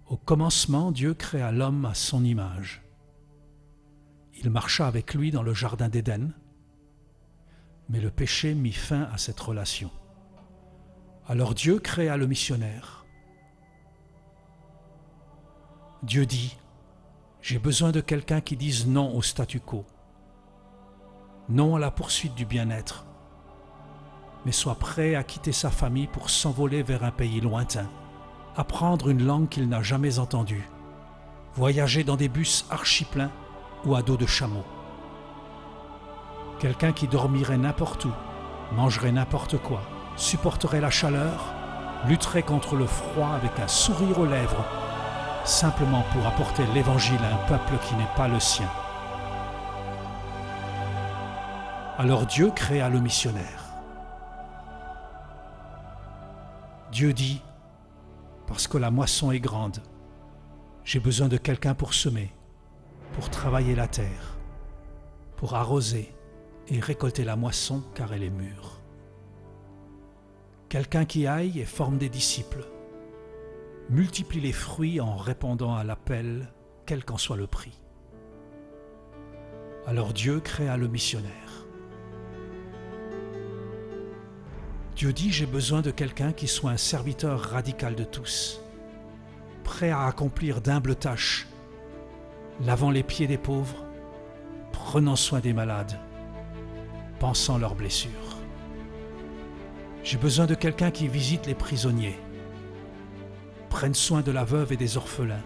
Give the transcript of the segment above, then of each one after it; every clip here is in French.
Au commencement, Dieu créa l'homme à son image. Il marcha avec lui dans le jardin d'Éden, mais le péché mit fin à cette relation. Alors Dieu créa le missionnaire. Dieu dit, « J'ai besoin de quelqu'un qui dise non au statu quo, non à la poursuite du bien-être, mais soit prêt à quitter sa famille pour s'envoler vers un pays lointain, apprendre une langue qu'il n'a jamais entendue, voyager dans des bus archi-pleins ou à dos de chameau. Quelqu'un qui dormirait n'importe où, mangerait n'importe quoi, supporterait la chaleur, lutterait contre le froid avec un sourire aux lèvres, simplement pour apporter l'évangile à un peuple qui n'est pas le sien. » Alors Dieu créa le missionnaire. Dieu dit, « Parce que la moisson est grande, j'ai besoin de quelqu'un pour semer, pour travailler la terre, pour arroser et récolter la moisson car elle est mûre. Quelqu'un qui aille et forme des disciples, multiplie les fruits en répondant à l'appel, quel qu'en soit le prix. » Alors Dieu créa le missionnaire. Dieu dit, j'ai besoin de quelqu'un qui soit un serviteur radical de tous, prêt à accomplir d'humbles tâches, lavant les pieds des pauvres, prenant soin des malades, pansant leurs blessures. J'ai besoin de quelqu'un qui visite les prisonniers, prenne soin de la veuve et des orphelins,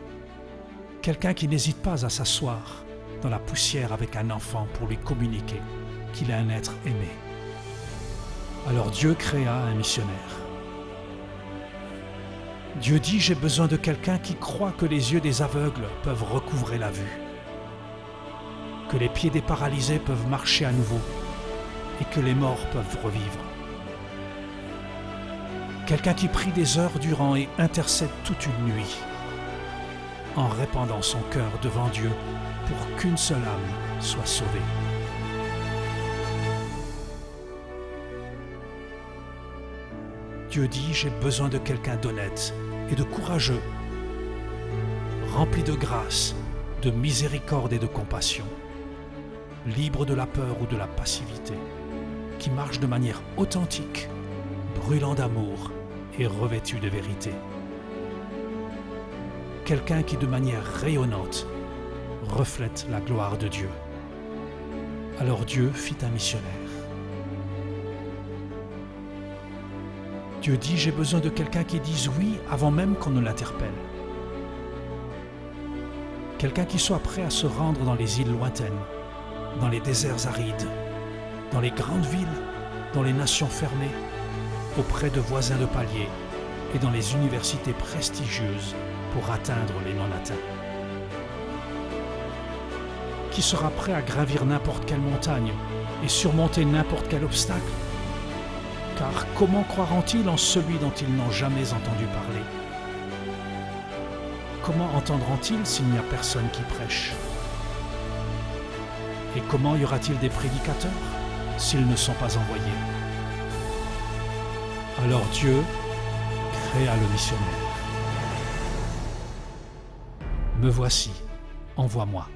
quelqu'un qui n'hésite pas à s'asseoir dans la poussière avec un enfant pour lui communiquer qu'il est un être aimé. Alors Dieu créa un missionnaire. Dieu dit, j'ai besoin de quelqu'un qui croit que les yeux des aveugles peuvent recouvrer la vue, que les pieds des paralysés peuvent marcher à nouveau et que les morts peuvent revivre. Quelqu'un qui prie des heures durant et intercède toute une nuit, en répandant son cœur devant Dieu pour qu'une seule âme soit sauvée. Dieu dit, j'ai besoin de quelqu'un d'honnête et de courageux, rempli de grâce, de miséricorde et de compassion, libre de la peur ou de la passivité, qui marche de manière authentique, brûlant d'amour et revêtu de vérité. Quelqu'un qui de manière rayonnante reflète la gloire de Dieu. Alors Dieu fit un missionnaire. Dieu dit, j'ai besoin de quelqu'un qui dise oui avant même qu'on ne l'interpelle. Quelqu'un qui soit prêt à se rendre dans les îles lointaines, dans les déserts arides, dans les grandes villes, dans les nations fermées, auprès de voisins de palier et dans les universités prestigieuses pour atteindre les non-atteints. Qui sera prêt à gravir n'importe quelle montagne et surmonter n'importe quel obstacle? Car comment croiront-ils en celui dont ils n'ont jamais entendu parler? Comment entendront-ils s'il n'y a personne qui prêche? Et comment y aura-t-il des prédicateurs s'ils ne sont pas envoyés? Alors Dieu créa le missionnaire. Me voici, envoie-moi.